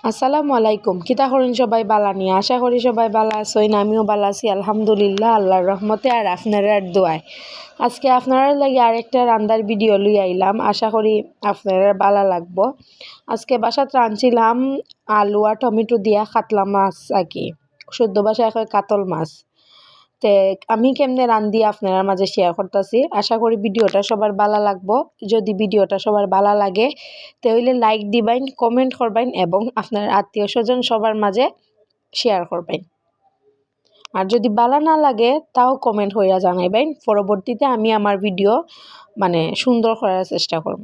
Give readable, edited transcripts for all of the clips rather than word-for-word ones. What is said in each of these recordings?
আসসালামু আলাইকুম। কিতা করেন সবাই বালা নিয়ে? আশা করি সবাই বালা আছেন। আমিও বালা আছি আলহামদুলিল্লাহ, আল্লাহর রহমতে আর আপনার দোয়ায়। আজকে আপনারা লাগি আরেকটা রান্দার ভিডিও লই আইলাম। আশা করি আপনারা বালা লাগবো। আজকে বাসাত রাঁধছিলাম আলু আর টমেটো দিয়া কাতলা মাছ আর কি, শুদ্ধ ভাষায় কয় কাতল মাছ। তে আমি কেমনে রান্ধি আপনার মাঝে শেয়ার করতেছি। আশা করি ভিডিওটা সবার ভালো লাগবো। যদি ভিডিওটা সবার ভালো লাগে তাহলে লাইক দিবেন, কমেন্ট করবেন এবং আপনার আত্মীয় স্বজন সবার মাঝে শেয়ার করবেন। আর যদি ভালো না লাগে তাও কমেন্ট হইয়া জানাইবেন। পরবর্তীতে আমি আমার ভিডিও সুন্দর করার চেষ্টা করব।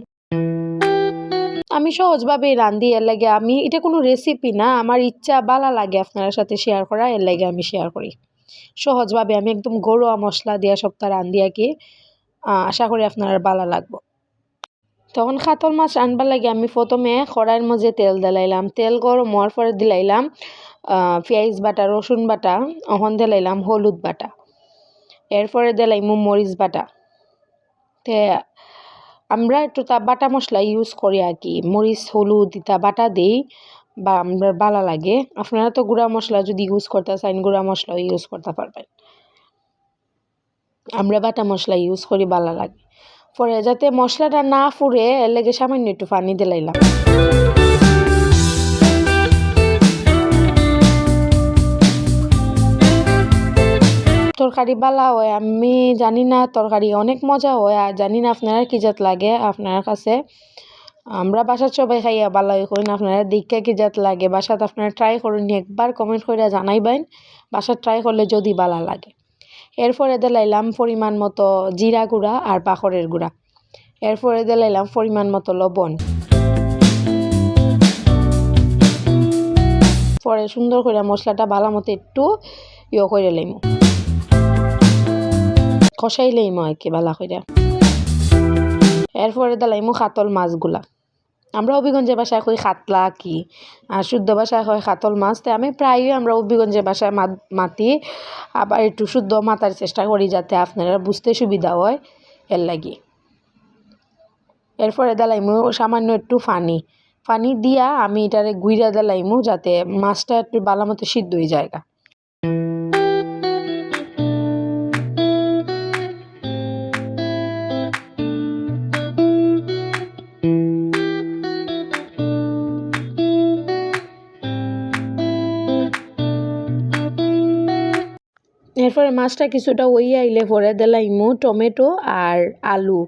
আমি সহজভাবে রান্ধি, এর লাগে আমি এটা কোনো রেসিপি না, আমার ইচ্ছা ভালো লাগে আপনার সাথে শেয়ার করা, এর লাগে আমি শেয়ার করি সহজভাবে। আমি একদম ঘরোয়া মশলা দিয়া সপ্তাহ রান্ধি আর কি। আশা করি আপনার ভালো লাগবো। তখন কাতল মাছ রান্নার লাগে আমি প্রথমে কড়াইয়ের মধ্যে তেল দিলাইলাম। তেল গরম হওয়ার পরে দিলাইলাম পেঁয়াজ বাটা, রসুন বাটা, ওখান দিলাইলাম হলুদ বাটা, এরপরে দিলাইমু মরিচ বাটা। তে আমরা একটু তা বাটা মশলা ইউজ করি আর কি, মরিচ হলুদ ইতা বাটা দিই বা আমরা ভালো লাগে। আপনারা তো গুঁড়া মশলা যদি ইউজ করতে চান গুঁড়া মশলাও ইউজ করতে পারবেন। আমরা বাটা মশলা ইউজ করি, ভালো লাগে। পরে যাতে মশলাটা না ফুরে এর লেগে সামান্য একটু পানি দিলাইলাম। তরকারি বালা হয়, আমি জানি না, তরকারি অনেক মজা হয়। আর জানি না আপনারা কি জাত লাগে আপনার কাছে। আমরা বাসার সবাই খাইয়া ভালো করেন, আপনারা দীক্ষা কি জাত লাগে বাসাত আপনারা ট্রাই করুন, একবার কমেন্ট করে জানাইবেন বাসাত ট্রাই করলে যদি ভালো লাগে। এরপরে দিলাইলাম পরিমাণ মতো জিরা গুঁড়া আর পাখরের গুঁড়া। এরপরে দিলাইলাম পরিমাণ মতো লবণ। পরে সুন্দর করে মশলাটা ভালো মতো একটু করে লাইমু, কষাই লাইমু আর কি ভালো করে। এরপরে দিলাইমু কাতল মাছগুলা। আমরা হবিগঞ্জের ভাষায় কই কাতলা কি, আর শুদ্ধ ভাষায় হয় কাতল মাছ। তাই আমি প্রায়ই আমরা হবিগঞ্জের ভাষায় মাতি, আবার একটু শুদ্ধ মাতার চেষ্টা করি যাতে আপনারা বুঝতে সুবিধা হয়, এর লাগি। এরপরে দিলাইমু সামান্য একটু পানি দিয়া আমি এটারে গুইরা দিলাইমু যাতে মাছটা একটু ভালো মতো সিদ্ধ হয়ে যায়। এরপরে মাছটা কিছুটা ওই আইলে পরে দিলাইমু টমেটো আর আলু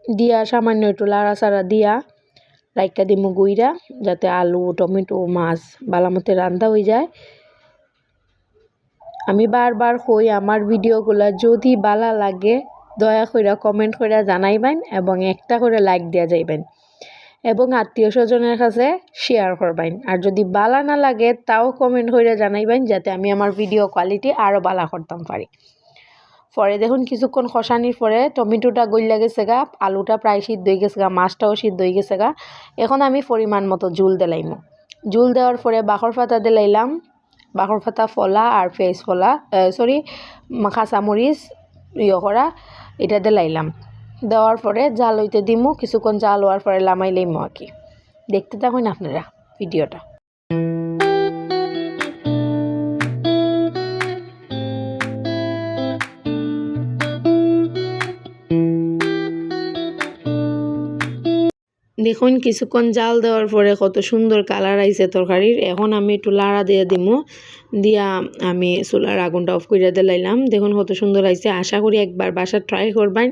দিয়া সামান্য একটু লাড়াচাড়া দিয়া রাইখা দিমু গুইরা, যাতে আলু টমেটো মাছ ভালো মতো রান্না হয়ে যায়। আমি বারবার কই আমার ভিডিওগুলা যদি ভালো লাগে দয়া করে কমেন্ট করে জানাইবেন এবং একটা করে লাইক দেওয়া যাইবেন এবং আত্মীয় স্বজনের কাছে শেয়ার করবেন। আর যদি ভালো না লাগে তাও কমেন্ট করে জানাইবেন যাতে আমি আমার ভিডিও কোয়ালিটি আরও ভালো করতাম পারি। পরে দেখুন কিছুক্ষণ কষানির পরে টমেটোটা গইলা গেছে গা, আলুটা প্রায় সিদ্ধ হয়ে গেছে গা, মাছটাও সিদ্ধ হয়ে গেছে গা। এখন আমি পরিমাণ মতো জুল দিলাইমু। জুল দেওয়ার পরে বাখর পাতা দিলাইলাম, বাখর পাতা ফলা আর পেঁয়াজ ফলা কাঁচামরিচ করা এটা দিলাইলাম। দেওয়ার পরে জাল হইতে দিমু, কিছুক্ষণ জাল হওয়ার পরে লামাই লাইমু আর কি। দেখতে থাকুন আপনারা ভিডিওটা। দেখুন কিছুক্ষণ জাল দেওয়ার পরে কত সুন্দর কালার আইছে তরকারির। এখন আমি একটু লাড়া দিয়ে দিমু, দিয়া আমি চুলার আগুনটা অফ করে দিলাইলাম। দেখুন কত সুন্দর আইছে। আশা করি একবার বাসা ট্রাই করবেন,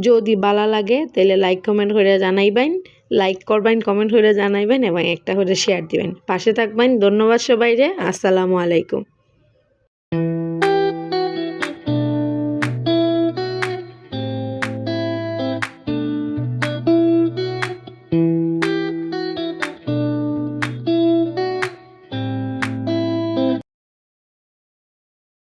যদি ভালো লাগে তাহলে লাইক কমেন্ট করে জানাইবেন, লাইক করবেন কমেন্ট করে জানাইবেন এবং একটা করে শেয়ার দিবেন, পাশে থাকবেন। ধন্যবাদ সবাইরে। আসসালামু আলাইকুম।